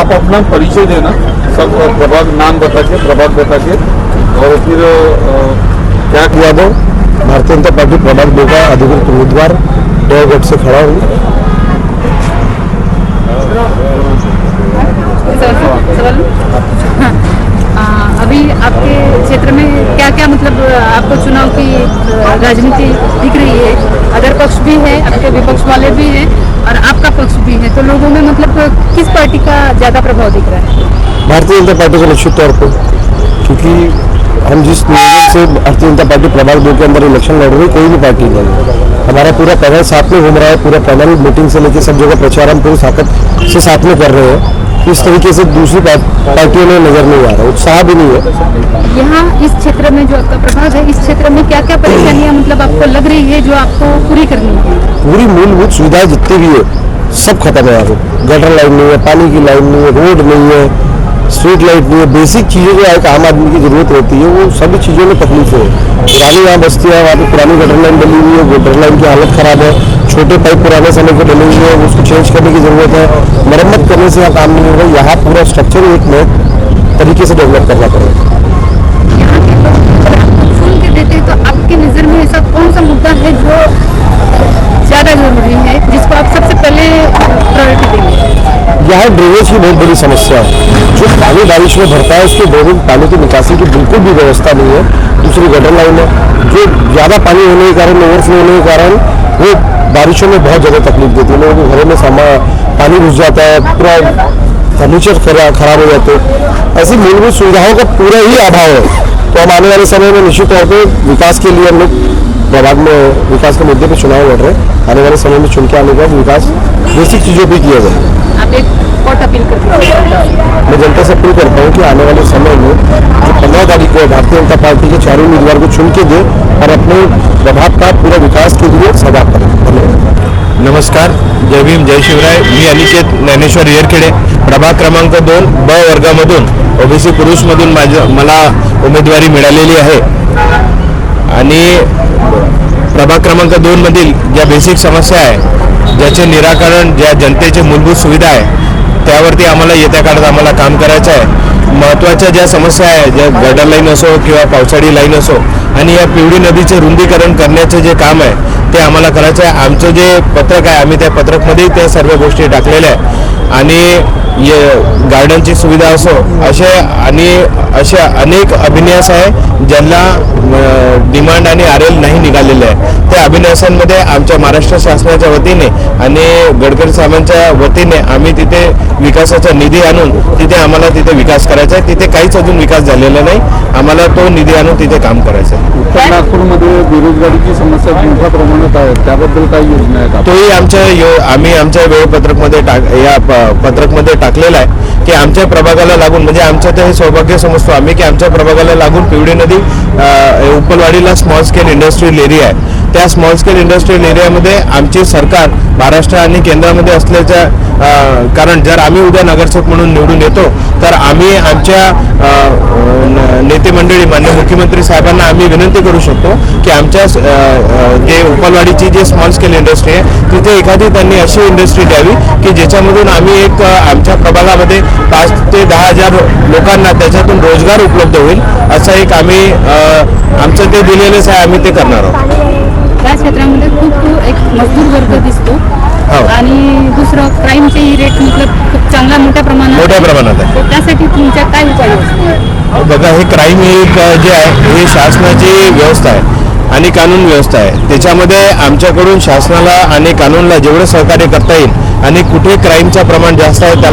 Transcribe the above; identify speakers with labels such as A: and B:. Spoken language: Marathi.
A: आप अपना परिचय देना, सब प्रभाग नाम बता के, प्रभाग बता के, और फिर क्या किया दो।
B: भारतीय जनता पार्टी प्रभाग 2 का अधिकृत उम्मीदवार देवगढ़ से खड़ा हूँ।
C: अभी आपके क्षेत्र में क्या क्या मतलब आपको चुनाव की राजनीति दिख रही है? अदर पक्ष भी है, आपके विपक्ष वाले भी हैं और आपका पक्ष भी है, तो लोगों में मतलब किस पार्टी का ज्यादा प्रभाव दिख रहा है?
B: भारतीय जनता पार्टी को निश्चित तौर पर, क्योंकि हम जिस नियोजन से भारतीय जनता पार्टी प्रभाग 2 के अंदर इलेक्शन लड़ रही, कोई भी पार्टी नहीं, हमारा पूरा पैनल साथ में घूम रहा है। पूरा पैनल मीटिंग से लेकर सब जगह प्रचार हम पूरी ताकत से साथ में कर रहे हैं। इस तरीके से दूसरी पार्टियों में नजर नहीं आ रहा, उत्साह भी नहीं है।
C: यहाँ इस क्षेत्र में जो आपका प्रभाग है, इस क्षेत्र में क्या क्या परेशानियाँ मतलब आपको लग रही है जो आपको पूरी करनी है?
B: पूरी मूलभूत सुविधाएं जितनी भी है सब खत्म है। यहाँ गटर लाइन नहीं है, पानी की लाइन नहीं है, रोड नहीं है, स्ट्रीट लाइट नहीं है। बेसिक चीज़ें जो एक आम आदमी की जरूरत होती है वो सभी चीज़ों में तकलीफ है। पुरानी यहाँ बस्ती है, वहाँ पे पुरानी गटर लाइन डली हुई है, गटर लाइन की हालत खराब है, छोटे पाइप पुराने समय के डले हुए हैं, उसको चेंज करने की जरूरत है। मरम्मत करने से यहाँ काम नहीं होगा। यहाँ पूरा स्ट्रक्चर एक नए तरीके से डेवलप करना पड़ेगा।
C: यहाँ के लोग अगर आपको सुन के देते हैं तो आपकी नज़र में ऐसा कौन सा मुद्दा है जो ज़्यादा जरूरी है, जिसको आप सबसे पहले प्रायोरिटी देंगे?
B: यहाँ ड्रेनेज की बहुत बड़ी समस्या है। जो पानी बारिश में भरता है उसके ड्रेनेज पानी की निकासी की बिल्कुल भी व्यवस्था नहीं है। दूसरी गटर लाइन है जो ज़्यादा पानी होने के कारण, ओवरफ्लो होने के कारण वो बारिशों में बहुत ज़्यादा तकलीफ देती है। लोगों के घरों में पानी घुस जाता है, पूरा फर्नीचर खराब हो जाते हैं। ऐसी मूलभूत सुविधाओं का पूरा ही अभाव है। तो हम आने वाले समय में निश्चित तौर पर विकास के लिए हम लोग प्रभाग में विकास के मुद्दे पर चुनाव लड़ रहे हैं। आने वाले समय में चुन के आने का विकास बेसिक चीज़ों पर किया जाए।
C: आप एक और अपील करते हैं?
B: मैं जनता से अपील करता हूँ कि आने वाले समय में जो 15 तारीख को भारतीय जनता पार्टी के चारों उम्मीदवार को चुन के दे और अपने प्रभाग का पूरा विकास के लिए सदा करें। धन्यवाद।
D: नमस्कार, जय भीम, जय शिवराय. मी अनिकेत ज्ञानेश्वर येरखेडे, प्रभाग क्रमांक 2 ब वर्गामधून ओबीसी पुरुषमधून मला उमेदवारी मिळालेली आहे. आणि प्रभाग क्रमांक 2 मधील ज्या बेसिक समस्या आहे, ज्याचे निराकरण, ज्या जनतेचे मूलभूत सुविधा आहे, त्यावरती आम्हाला येत्या काळात आम्हाला काम करायचं आहे. महत्त्वाच्या ज्या समस्या आहे, ज्या गटर लाईन असो किंवा पावसाळी लाईन असो, आणि या पिवळी नदीचे रुंदीकरण करण्याचे जे काम आहे ते आम्हाला करायचं आहे. आमचं जे पत्रक आहे, आम्ही त्या पत्रकमध्ये त्या सर्व गोष्टी टाकलेल्या आहे. आणि गार्डनची सुविधा असो, असे अनेक अभिन्यास आहे ज्यांना डिमांड आणि RL नाही निघालेले आहे. त्या अभिन्यासांमध्ये आमच्या महाराष्ट्र शासनाच्या वतीने आणि गडकरी साहेबांच्या वतीने आम्ही तिथे विकासाचा निधी आणून तिथे आम्हाला तिथे विकास करायचा आहे. तिथे काहीच अजून विकास झालेला नाही. आम्हाला तो निधी आणून तिथे काम करायचं आहे.
A: उत्तर नागपूरमध्ये बेरोजगारीची समस्या मोठ्या प्रमाणात आहे, त्याबद्दल काही योजना आहेत?
D: तोही आम्ही आमच्या वेळपत्रकमध्ये पत्रकमध्ये टाकलेला आहे की आमच्या प्रभागाला लागून, म्हणजे आमचं तर हे सौभाग्य समजतो आम्ही की आमच्या प्रभागाला लागून पिवळी नदी उपलवाडीला स्मॉल स्केल इंडस्ट्रियल एरिया आहे. त्या स्मॉल स्केल इंडस्ट्रियल एरियामध्ये आमची सरकार महाराष्ट्र आणि केंद्रामध्ये असल्याच्या कारण जर आम्ही उद्या नगरसेवक म्हणून निवडून येतो तर आम्ही आमच्या नेते मंडळी माननीय मुख्यमंत्री साहेबांना आम्ही विनंती करू शकतो की आमच्या जे उपलवाडीची जे स्मॉल स्केल इंडस्ट्री आहे तिथे एखादी त्यांनी अशी इंडस्ट्री द्यावी की ज्याच्यामधून आम्ही एक आमच्या प्रभागामध्ये 5 ते 10 हजार लोकांना त्याच्यातून रोजगार उपलब्ध होईल. असं एक आम्ही आमचं ते दिलेलंच आहे, आम्ही ते करणार आहोत.
C: या क्षेत्रामध्ये खूप एक मजदूर वर्ग दिसतो आणि दुसरं क्राईमचेही रेट मतलब खूप चांगला मोठ्या प्रमाणात आहे. त्यासाठी तुमच्या काय उपाययोजना?
D: बघा, हे क्राईम एक जे आहे हे शासनाची व्यवस्था आहे आणि कानून व्यवस्था आहे. त्याच्यामध्ये आमच्याकडून शासनाला आणि कानूनला जेवढं सहकार्य करता येईल आणि कुठे क्राईमचं प्रमाण जास्त आहे त्याला